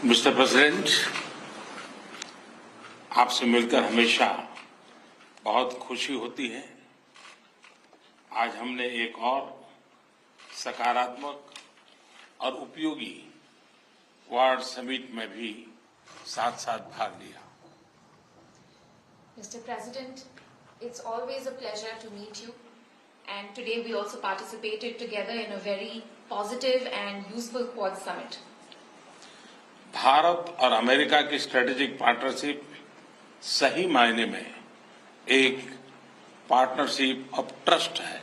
Mister president, आपसे मिलकर हमेशा बहुत खुशी होती है। आज हमने एक और सकारात्मक और उपयोगी वर्ल्ड समिट में भी साथ साथ भाग लिया। Mr. President, it's always a pleasure to meet you, and today we also participated together in a very positive and useful Quad Summit. Bharat और अमेरिका की स्ट्रेटेजिक पार्टनरशिप सही मायने में एक पार्टनरशिप ऑफ ट्रस्ट है।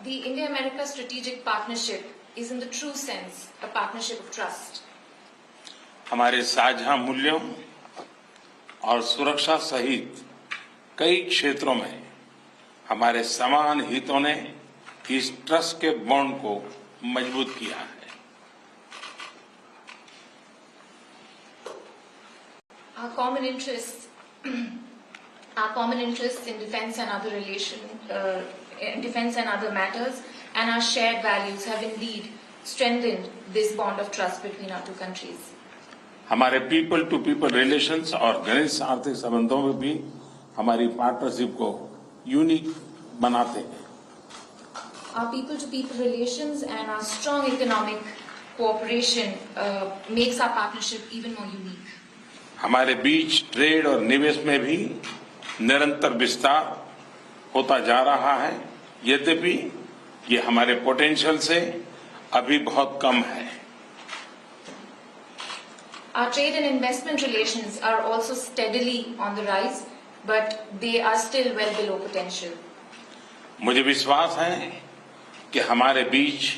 The India-America strategic partnership is in the true sense a partnership of trust. हमारे साझा मूल्यों और सुरक्षा सहित कई क्षेत्रों में हमारे समान हितों ने इस ट्रस्ट के बॉन्ड को मजबूत किया है। Our common interests in defense and other matters, and our shared values have indeed strengthened this bond of trust between our two countries. हमारे पीपल टू पीपल रिलेशंस और घनिष्ठ आर्थिक संबंधों में भी हमारी पार्टनरशिप को यूनिक बनाते हैं। Our people to people relations and our strong economic cooperation makes our partnership even more unique. हमारे बीच ट्रेड और निवेश में भी निरंतर विस्तार होता जा रहा है, यद्यपि ये हमारे पोटेंशियल से अभी बहुत कम है। Our trade and investment relations are also steadily on the rise, but they are still well below potential. मुझे विश्वास है कि हमारे बीच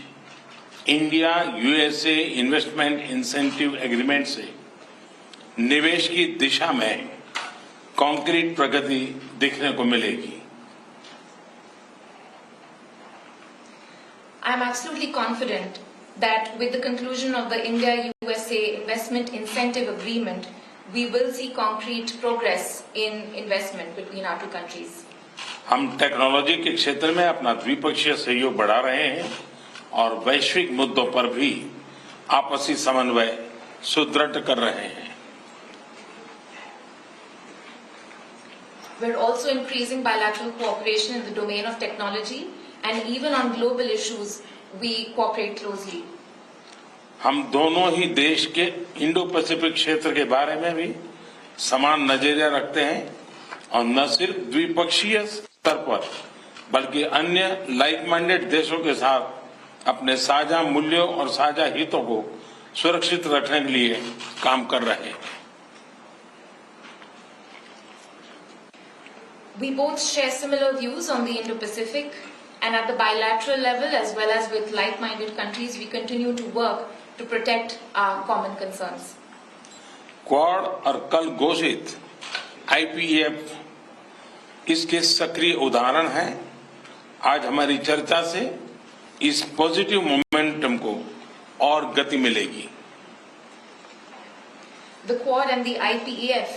India USA investment incentive agreement से निवेश की दिशा में कॉन्क्रीट प्रगति देखने को मिलेगी। I am absolutely confident that with the conclusion of the India-USA Investment Incentive Agreement, we will see concrete progress in investment between our two countries. हम technology के क्षेत्र में अपना द्विपक्षीय सहयोग बढ़ा रहे हैं और वैश्विक मुद्दों पर भी आपसी समन्वय सुदृढ़ कर रहे हैं। We are also increasing bilateral cooperation in the domain of technology, and even on global issues, we cooperate closely. हम दोनों ही देश के इंडो पैसिफिक क्षेत्र के बारे में भी समान नजरिया रखते हैं और न सिर्फ द्विपक्षीय स्तर पर बल्कि अन्य लाइक माइंडेड देशों के साथ अपने साझा मूल्यों और साझा हितों को सुरक्षित रखने के लिए काम कर रहे हैं। We both share similar views on the Indo-Pacific, and at the bilateral level as well as with like-minded countries, we continue to work to protect our common concerns. Quad और कल घोषित आईपीएफ इसके सक्रिय उदाहरण हैं। आज हमारी चर्चा से इस पॉजिटिव मोमेंटम को और गति मिलेगी। The Quad and the IPEF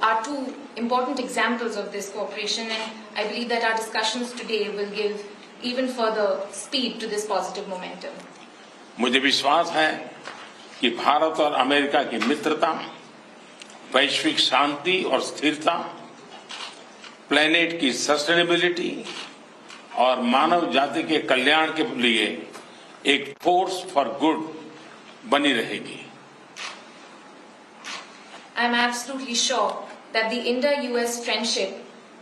are two important examples of this cooperation, and I believe that our discussions today will give even further speed to this positive momentum. मुझे विश्वास है कि भारत और अमेरिका की मित्रता, वैश्विक शांति और स्थिरता, प्लेनेट की सस्टेनेबिलिटी और मानव जाति के कल्याण के लिए एक फोर्स फॉर गुड बनी रहेगी। I am absolutely sure that the India-US friendship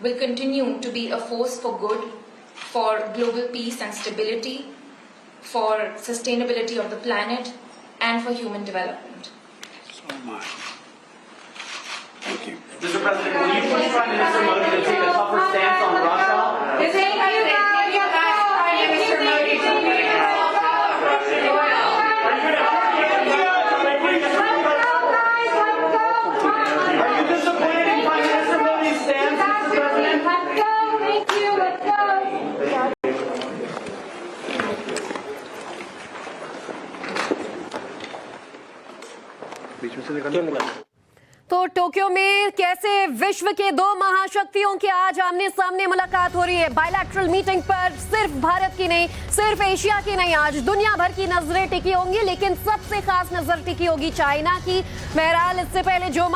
will continue to be a force for good, for global peace and stability, for sustainability of the planet, and for human development. So much. Thank you. Mr. President, will you push Prime Minister Modi to take a tougher stance on Russia? Is anybody thinking you guys Prime Minister Modi to be Are you disappointed in Prime Minister Modi's stance, Mr. President? Let's go, thank you, let's go. तो Tokyo में कैसे विश्व के दो महाशक्तियों की आज आमने सामने मुलाकात हो रही है। बायलैटरल मीटिंग पर सिर्फ भारत की नहीं, सिर्फ एशिया की नहीं, आज दुनिया भर की नजरें टिकी होंगी, लेकिन सबसे खास नजर टिकी होगी चाइना की। बहरहाल इससे पहले जो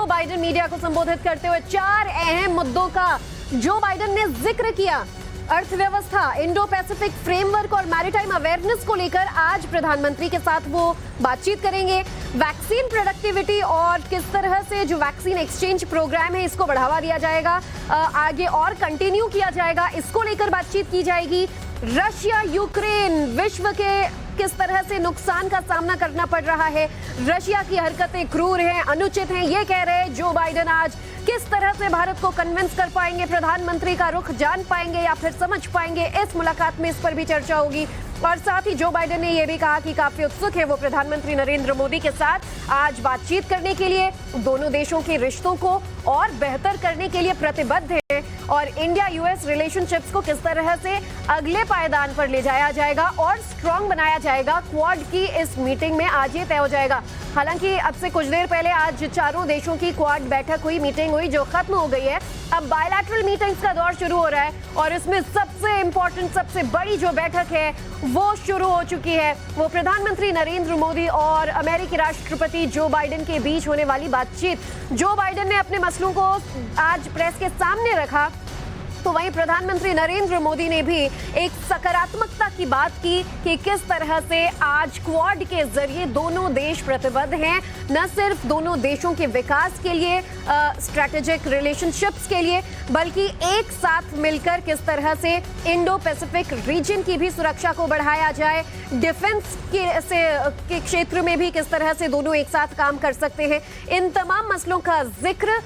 बाइडेन मीडिया को संबोधित करते हुए 4 अहम मुद्दों का जो बाइडेन ने जिक्र किया। अर्थव्यवस्था, इंडो पैसिफिक फ्रेमवर्क और मैरीटाइम अवेयरनेस को लेकर आज प्रधानमंत्री के साथ वो बातचीत करेंगे। वैक्सीन प्रोडक्टिविटी और किस तरह से जो वैक्सीन एक्सचेंज प्रोग्राम है इसको बढ़ावा दिया जाएगा, आगे और कंटिन्यू किया जाएगा, इसको लेकर बातचीत की जाएगी। रशिया यूक्रेन, विश्व के किस तरह से नुकसान का सामना करना पड़ रहा है, रशिया की हरकतें क्रूर हैं, अनुचित हैं, ये कह रहे जो बाइडेन आज किस तरह से भारत को कन्विंस कर पाएंगे, प्रधानमंत्री का रुख जान पाएंगे या फिर समझ पाएंगे, इस मुलाकात में इस पर भी चर्चा होगी। और साथ ही जो बाइडेन ने यह भी कहा कि काफी उत्सुक है वो प्रधानमंत्री नरेंद्र मोदी के साथ आज बातचीत करने के लिए, दोनों देशों के रिश्तों को और बेहतर करने के लिए प्रतिबद्ध है और इंडिया यूएस रिलेशनशिप्स को किस तरह से अगले पायदान पर ले जाया जाएगा और स्ट्रांग बनाया जाएगा। क्वाड की इस मीटिंग में आज ये तय हो जाएगा। हालांकि अब से कुछ देर पहले आज चारों देशों की क्वाड बैठक हुई, मीटिंग हुई जो खत्म हो गई है। अब बायलैटरल मीटिंग्स का दौर शुरू हो रहा है और इसमें सबसे इंपॉर्टेंट, सबसे बड़ी जो बैठक है वो शुरू हो चुकी है। वो प्रधानमंत्री नरेंद्र मोदी और अमेरिकी राष्ट्रपति जो बाइडेन के बीच होने वाली बातचीत। जो बाइडेन ने अपने मसलों को आज प्रेस के सामने रखा, तो वहीं प्रधानमंत्री नरेंद्र मोदी ने भी एक सकारात्मकता की बात की कि किस तरह से आज क्वाड के जरिए दोनों देश प्रतिबद्ध हैं, न सिर्फ दोनों देशों के विकास के लिए, स्ट्रैटेजिक रिलेशनशिप्स के लिए, बल्कि एक साथ मिलकर किस तरह से इंडो पैसिफिक रीजन की भी सुरक्षा को बढ़ाया जाए, डिफेंस के क्षेत्र में भी किस तरह से दोनों एक साथ काम कर सकते हैं। इन तमाम मसलों का जिक्र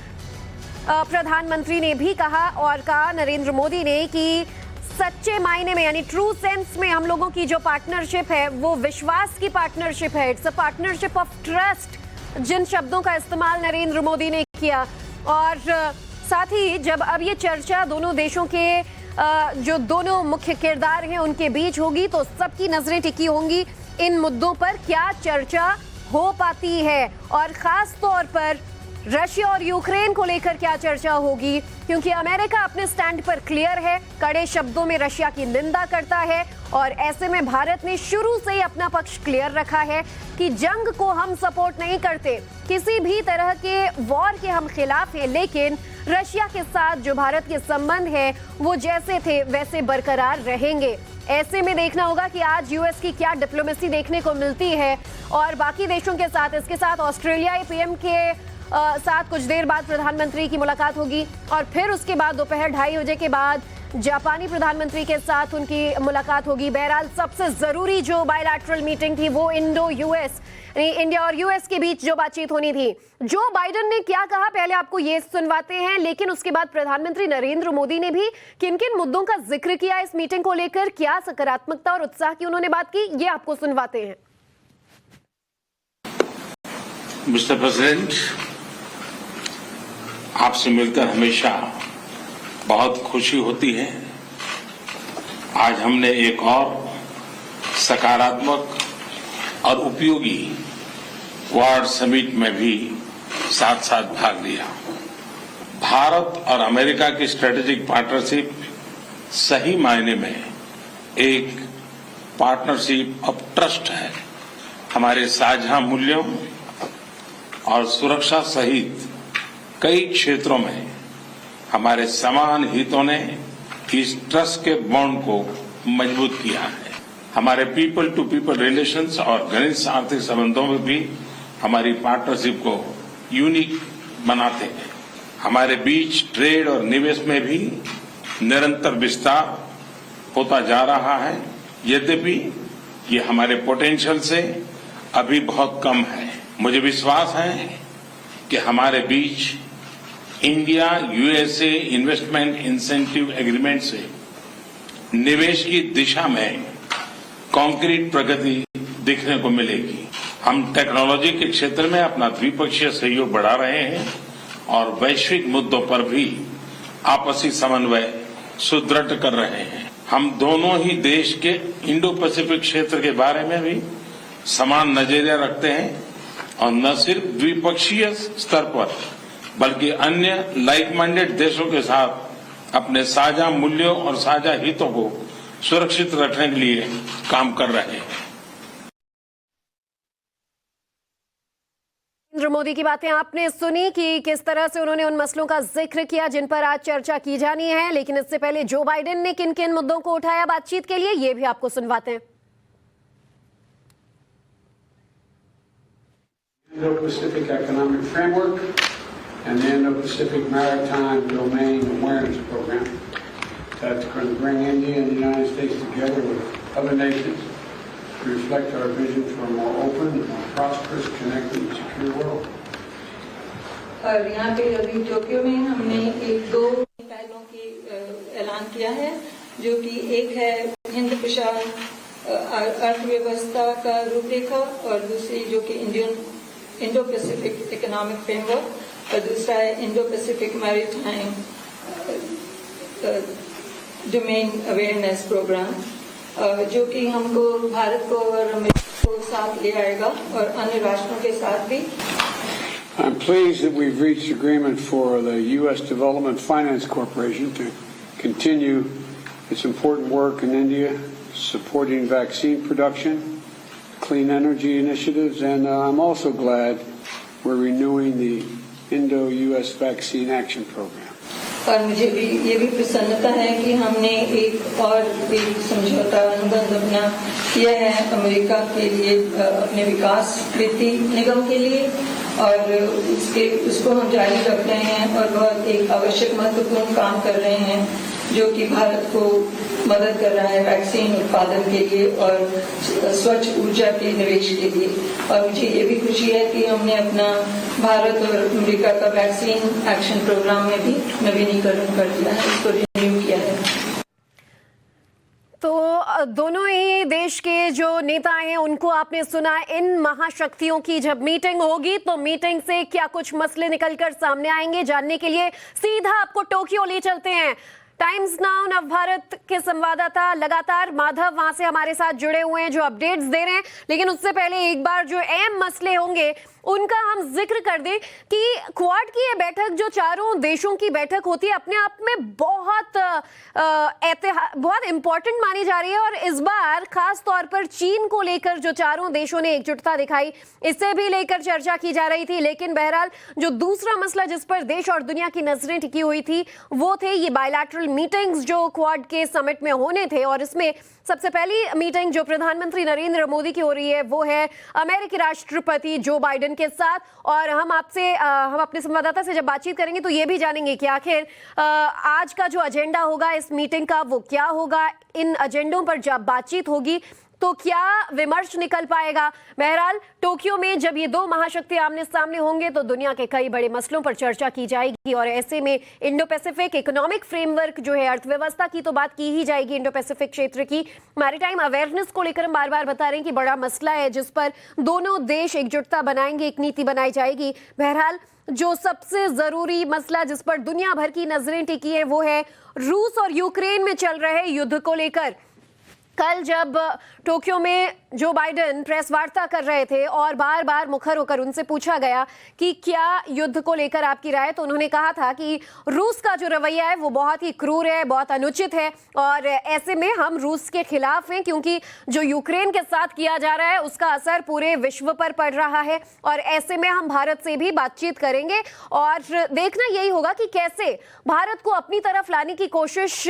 प्रधानमंत्री ने भी कहा और कहा नरेंद्र मोदी ने कि सच्चे मायने में यानी ट्रू सेंस में हम लोगों की जो पार्टनरशिप है वो विश्वास की पार्टनरशिप है, it's a partnership of trust, जिन शब्दों का इस्तेमाल नरेंद्र मोदी ने किया। और साथ ही जब अब ये चर्चा दोनों देशों के जो दोनों मुख्य किरदार हैं उनके बीच होगी तो सबकी नजरें टिकी होंगी इन मुद्दों पर, क्या चर्चा हो पाती है और खास तौर पर रशिया और यूक्रेन को लेकर क्या चर्चा होगी, क्योंकि अमेरिका अपने स्टैंड पर क्लियर है, कड़े शब्दों में रशिया की निंदा करता है और ऐसे में भारत ने शुरू से ही अपना पक्ष क्लियर रखा है कि जंग को हम सपोर्ट नहीं करते, किसी भी तरह के वॉर के हम खिलाफ हैं, लेकिन रशिया के साथ जो भारत के संबंध है वो जैसे थे वैसे बरकरार रहेंगे। ऐसे में देखना होगा कि आज यूएस की क्या डिप्लोमेसी देखने को मिलती है और बाकी देशों के साथ, इसके साथ ऑस्ट्रेलियाई पीएम के साथ कुछ देर बाद प्रधानमंत्री की मुलाकात होगी और फिर उसके बाद दोपहर 2:30 बजे के बाद जापानी प्रधानमंत्री के साथ उनकी मुलाकात होगी। बहरहाल सबसे जरूरी जो बायलैटरल मीटिंग थी वो इंडो यूएस, इंडिया और यूएस के बीच जो बातचीत होनी थी। जो बाइडेन ने क्या कहा पहले आपको ये सुनवाते हैं, लेकिन उसके बाद प्रधानमंत्री नरेंद्र मोदी ने भी किन किन मुद्दों का जिक्र किया इस मीटिंग को लेकर, क्या सकारात्मकता और उत्साह की उन्होंने बात की, ये आपको सुनवाते हैं। मिस्टर प्रेसिडेंट, आपसे मिलकर हमेशा बहुत खुशी होती है। आज हमने एक और सकारात्मक और उपयोगी क्वाड समिट में भी साथ साथ भाग लिया। भारत और अमेरिका की स्ट्रेटेजिक पार्टनरशिप सही मायने में एक पार्टनरशिप ऑफ ट्रस्ट है। हमारे साझा मूल्यों और सुरक्षा सहित कई क्षेत्रों में हमारे समान हितों ने इस ट्रस्ट के बॉन्ड को मजबूत किया है। हमारे पीपल टू पीपल रिलेशंस और घनिष्ठ आर्थिक संबंधों में भी हमारी पार्टनरशिप को यूनिक बनाते हैं। हमारे बीच ट्रेड और निवेश में भी निरंतर विस्तार होता जा रहा है, यद्यपि ये हमारे पोटेंशियल से अभी बहुत कम है। मुझे विश्वास है कि हमारे बीच India USA investment incentive agreement से निवेश की दिशा में कॉन्क्रीट प्रगति देखने को मिलेगी। हम टेक्नोलॉजी के क्षेत्र में अपना द्विपक्षीय सहयोग बढ़ा रहे हैं और वैश्विक मुद्दों पर भी आपसी समन्वय सुदृढ़ कर रहे हैं। हम दोनों ही देश के इंडो पैसिफिक क्षेत्र के बारे में भी समान नजरिया रखते हैं और न सिर्फ द्विपक्षीय स्तर पर बल्कि अन्य लाइक माइंडेड देशों के साथ अपने साझा मूल्यों और साझा हितों को सुरक्षित रखने के लिए काम कर रहे हैं। नरेंद्र मोदी की बातें आपने सुनी कि किस तरह से उन्होंने उन मसलों का जिक्र किया जिन पर आज चर्चा की जानी है, लेकिन इससे पहले जो बाइडेन ने किन किन मुद्दों को उठाया बातचीत के लिए, ये भी आपको सुनवाते हैं। Indo-Pacific Economic Framework and the Indo-Pacific Maritime Domain Awareness Program that's going to bring India and the United States together with other nations to reflect our vision for a more open, more prosperous, connected, and secure world. और यहाँ पे अभी Tokyo में हमने दो पहलों की ऐलान किया है, जो कि एक है हिंद प्रशांत अर्थव्यवस्था का रूपरेखा और दूसरी जो कि इंडो पैसिफिक इकोनॉमिक फ्रेमवर्क और दूसरा है Indo Pacific maritime domain awareness programme, जो कि हमको भारत को और अमेरिका को साथ ले आएगा और अन्य राष्ट्रों के साथ भी। I'm pleased that we've reached agreement for the U.S. Development Finance Corporation to continue its important work in India, supporting vaccine production, clean energy initiatives, and I'm also glad we're renewing the Indo-U.S. Vaccine Action Program. और मुझे भी ये भी प्रसन्नता है कि हमने एक और एक समझौता अनुबंध अपना किया है अमेरिका के लिए अपने विकास वित्तीय निगम के लिए, और उसको हम जारी रख रहे हैं और बहुत एक आवश्यक महत्वपूर्ण काम कर रहे हैं, जो कि भारत को मदद कर रहा है वैक्सीन उत्पादन के लिए और स्वच्छ ऊर्जा के निवेश के लिए। और मुझे ये भी खुशी है कि हमने अपना भारत और अमेरिका का वैक्सीन एक्शन प्रोग्राम में भी नवीनीकरण कर दिया है, इसको रिन्यू किया है। तो दोनों ही देश के जो नेता हैं उनको आपने सुना। इन महाशक्तियों की जब मीटिंग होगी तो मीटिंग से क्या कुछ मसले निकलकर सामने आएंगे, जानने के लिए सीधा आपको टोक्यो ले चलते हैं। टाइम्स नाउ नव भारत के संवाददाता लगातार माधव वहां से हमारे साथ जुड़े हुए हैं जो अपडेट्स दे रहे हैं, लेकिन उससे पहले एक बार जो अहम मसले होंगे उनका हम जिक्र कर दें कि क्वाड की ये बैठक जो चारों देशों की बैठक होती है अपने आप में बहुत इंपॉर्टेंट मानी जा रही है, और इस बार खास तौर पर चीन को लेकर जो चारों देशों ने एकजुटता दिखाई इसे भी लेकर चर्चा की जा रही थी। लेकिन बहरहाल जो दूसरा मसला जिस पर देश और दुनिया की नजरें टिकी हुई थी वो थे ये बायलैटरल मीटिंग्स जो क्वाड के समिट में होने थे, और इसमें सबसे पहली मीटिंग जो प्रधानमंत्री नरेंद्र मोदी की हो रही है वो है अमेरिकी राष्ट्रपति जो बाइडेन के साथ। और हम अपने संवाददाता से जब बातचीत करेंगे तो ये भी जानेंगे कि आखिर आज का जो एजेंडा होगा इस मीटिंग का वो क्या होगा, इन एजेंडों पर जब बातचीत होगी तो क्या विमर्श निकल पाएगा। बहरहाल टोक्यो में जब ये दो महाशक्ति आमने सामने होंगे तो दुनिया के कई बड़े मसलों पर चर्चा की जाएगी, और ऐसे में इंडो पैसिफिक इकोनॉमिक फ्रेमवर्क जो है अर्थव्यवस्था की तो बात की ही जाएगी। इंडो पैसिफिक क्षेत्र की मैरीटाइम अवेयरनेस को लेकर हम बार बार बता रहे हैं कि बड़ा मसला है जिस पर दोनों देश एकजुटता बनाएंगे, एक नीति बनाई जाएगी। बहरहाल जो सबसे जरूरी मसला जिस पर दुनिया भर की नजरें टिकी है वो है रूस और यूक्रेन में चल रहे युद्ध को लेकर। कल जब टोक्यो में जो बाइडेन प्रेस वार्ता कर रहे थे और बार बार मुखर होकर उनसे पूछा गया कि क्या युद्ध को लेकर आपकी राय, तो उन्होंने कहा था कि रूस का जो रवैया है वो बहुत ही क्रूर है, बहुत अनुचित है, और ऐसे में हम रूस के खिलाफ हैं क्योंकि जो यूक्रेन के साथ किया जा रहा है उसका असर पूरे विश्व पर पड़ रहा है, और ऐसे में हम भारत से भी बातचीत करेंगे और देखना यही होगा कि कैसे भारत को अपनी तरफ लाने की कोशिश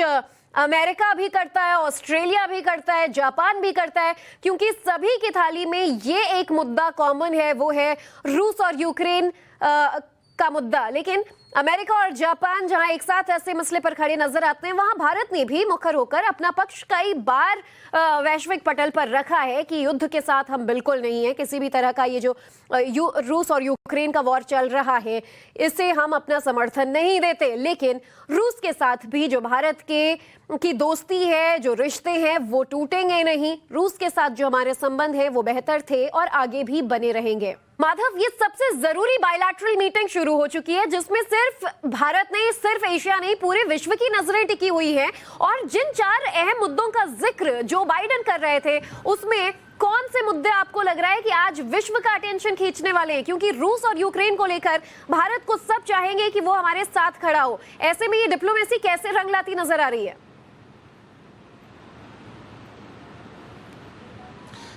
अमेरिका भी करता है, ऑस्ट्रेलिया भी करता है, जापान भी करता है, क्योंकि सभी की थाली में ये एक मुद्दा कॉमन है, वो है रूस और यूक्रेन का मुद्दा। लेकिन अमेरिका और जापान जहां एक साथ ऐसे मसले पर खड़े नजर आते हैं वहां भारत ने भी मुखर होकर अपना पक्ष कई बार वैश्विक पटल पर रखा है कि युद्ध के साथ हम बिल्कुल नहीं है, किसी भी तरह का ये जो रूस और यूक्रेन का वॉर चल रहा है इसे हम अपना समर्थन नहीं देते। लेकिन रूस के साथ भी जो भारत की दोस्ती है, जो रिश्ते हैं वो टूटेंगे नहीं। रूस के साथ जो हमारे संबंध है वो बेहतर थे और आगे भी बने रहेंगे। माधव, ये सबसे जरूरी बायलैटरल मीटिंग शुरू हो चुकी है जिसमें सिर्फ भारत नहीं, सिर्फ एशिया नहीं, पूरे विश्व की नजरें टिकी हुई हैं, और जिन चार अहम मुद्दों का जिक्र जो बाइडेन कर रहे थे उसमें कौन से मुद्दे आपको लग रहा है कि आज विश्व का अटेंशन खींचने वाले हैं? क्योंकि रूस और यूक्रेन को लेकर भारत को सब चाहेंगे कि वो हमारे साथ खड़ा हो। ऐसे में ये डिप्लोमेसी कैसे रंग लाती नजर आ रही है?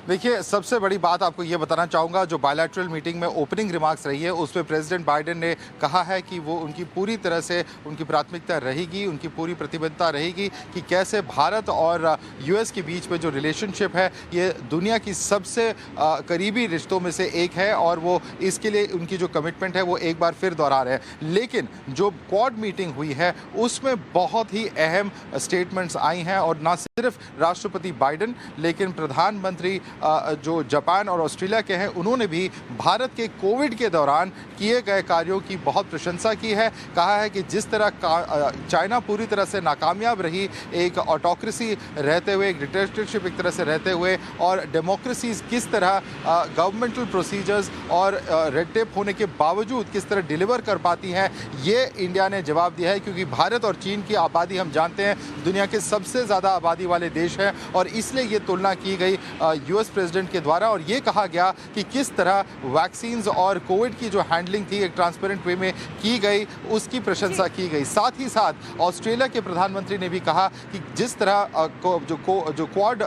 देखिए, सबसे बड़ी बात आपको ये बताना चाहूँगा, जो बायलैटरल मीटिंग में ओपनिंग रिमार्क्स रही है उसमें प्रेसिडेंट बाइडेन ने कहा है कि वो उनकी पूरी तरह से उनकी प्राथमिकता रहेगी, उनकी पूरी प्रतिबद्धता रहेगी कि कैसे भारत और यूएस के बीच में जो रिलेशनशिप है ये दुनिया की सबसे करीबी रिश्तों में से एक है, और वो इसके लिए उनकी जो कमिटमेंट है वो एक बार फिर दोहरा रहे हैं। लेकिन जो क्वाड मीटिंग हुई है उसमें बहुत ही अहम स्टेटमेंट्स आई हैं, और ना सिर्फ राष्ट्रपति बाइडेन लेकिन प्रधानमंत्री जो जापान और ऑस्ट्रेलिया के हैं उन्होंने भी भारत के कोविड के दौरान किए गए कार्यों की बहुत प्रशंसा की है। कहा है कि जिस तरह चाइना पूरी तरह से नाकामयाब रही एक ऑटोक्रेसी रहते हुए, एक डिक्टेटरशिप एक तरह से रहते हुए, और डेमोक्रेसीज किस तरह गवर्नमेंटल प्रोसीजर्स और रेड टेप होने के बावजूद किस तरह डिलीवर कर पाती हैं, ये इंडिया ने जवाब दिया है। क्योंकि भारत और चीन की आबादी हम जानते हैं दुनिया के सबसे ज़्यादा आबादी वाले देश हैं, और इसलिए ये तुलना की गई यूएस प्रेसिडेंट के द्वारा, और ये कहा गया कि किस तरह वैक्सीन्स और कोविड की जो हैंडलिंग थी एक ट्रांसपेरेंट वे में की गई, उसकी प्रशंसा की गई। साथ ही साथ ऑस्ट्रेलिया के प्रधानमंत्री ने भी कहा कि जिस तरह जो क्वाड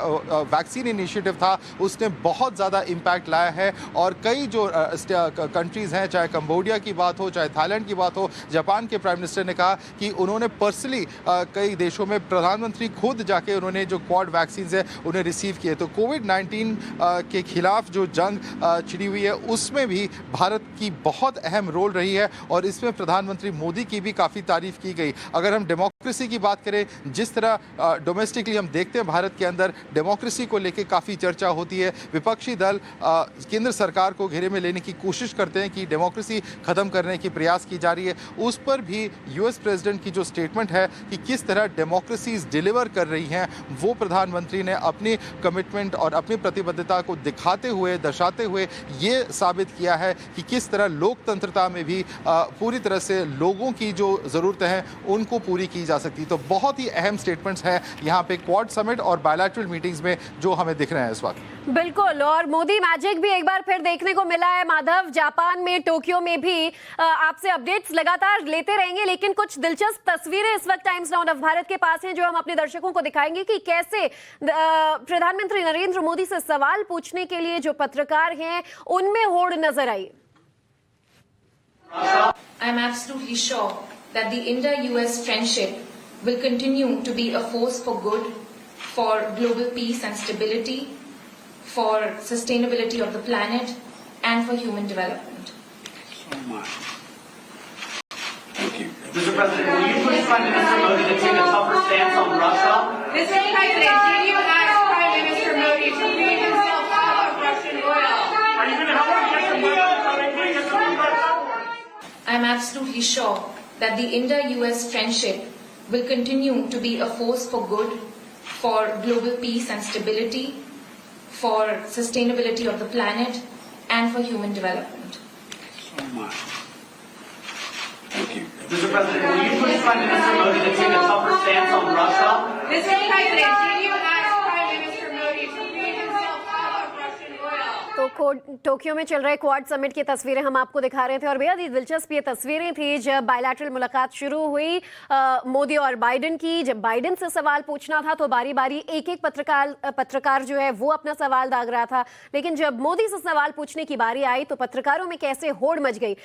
वैक्सीन इनिशिएटिव था उसने बहुत ज़्यादा इम्पैक्ट लाया है, और कई जो कंट्रीज़ हैं, चाहे कंबोडिया की बात हो, चाहे थाईलैंड की बात हो, जापान के प्राइम मिनिस्टर ने कहा कि उन्होंने पर्सनली कई देशों में प्रधानमंत्री खुद जाके उन्होंने जो क्वाड वैक्सीन है उन्हें रिसीव किए। तो कोविड-19 के खिलाफ जो जंग छिड़ी हुई है उसमें भी भारत की बहुत अहम रोल रही है, और इसमें प्रधानमंत्री मोदी की भी काफ़ी तारीफ की गई। अगर हम डेमोक्रेसी की बात करें, जिस तरह डोमेस्टिकली हम देखते हैं भारत के अंदर डेमोक्रेसी को लेकर काफ़ी चर्चा होती है, विपक्षी दल केंद्र सरकार को घेरे में लेने की कोशिश करते हैं कि डेमोक्रेसी ख़त्म करने की प्रयास की जा रही है, उस पर भी यूएस प्रेसिडेंट की जो स्टेटमेंट है कि किस तरह डेमोक्रेसीज डिलीवर कर रही हैं, वो प्रधानमंत्री ने अपनी कमिटमेंट और अपनी प्रतिबद्धता को दिखाते हुए, दर्शाते हुए ये साबित किया है कि किस तरह लोकतंत्रता में भी पूरी तरह से लोगों की जो ज़रूरतें हैं उनको पूरी की जा सकती। तो बहुत ही अहम स्टेटमेंट्स हैं यहाँ पे क्वाड समिट और बायलैटरल मीटिंग्स में जो हमें दिख रहे हैं इस वक्त। बिल्कुल, और मोदी मैजिक भी एक बार फिर देखने को मिला है माधव। जापान में, टोक्यो में भी आपसे अपडेट्स लगातार लेते रहेंगे, लेकिन कुछ दिलचस्प तस्वीरें इस वक्त टाइम्स नाउ ऑफ भारत के पास हैं जो हम अपने दर्शकों को दिखाएंगे कि कैसे प्रधानमंत्री नरेंद्र मोदी से सवाल पूछने के लिए जो पत्रकार हैं उनमें होड़ नजर आई। I am absolutely sure that the India-US friendship will continue to be a force for good, for global peace and stability, for sustainability of the planet, and for human development. So much. Thank you. Mr. President, will you push Prime Minister Modi to take a tougher stance on Russia? Mr. President, did you ask Prime Minister Modi to free himself of Russian oil? Are you going to help him get some money? Are they going to get some money? I am absolutely sure that the India-US friendship will continue to be a force for good, for global peace and stability, for sustainability of the planet, and for human development. So much. Thank you. Mr. President, will you push Prime Minister Modi to take a tougher stance on Russia? Mr. President, did you ask Prime Minister Modi to free himself of Russian oil? तो Tokyo में चल रहे quad summit की तस्वीरें हम आपको दिखा रहे थे, और बेहद ही दिलचस्प ये तस्वीरें थी जब बायलैटरल मुलाकात शुरू हुई मोदी और बाइडेन की। जब बाइडेन से सवाल पूछना था तो बारी बारी एक एक पत्रकार जो है वो अपना सवाल दाग रहा था, लेकिन जब मोदी से सवाल पूछने की बारी आई तो पत्रकारों में कैसे होड़ मच गई।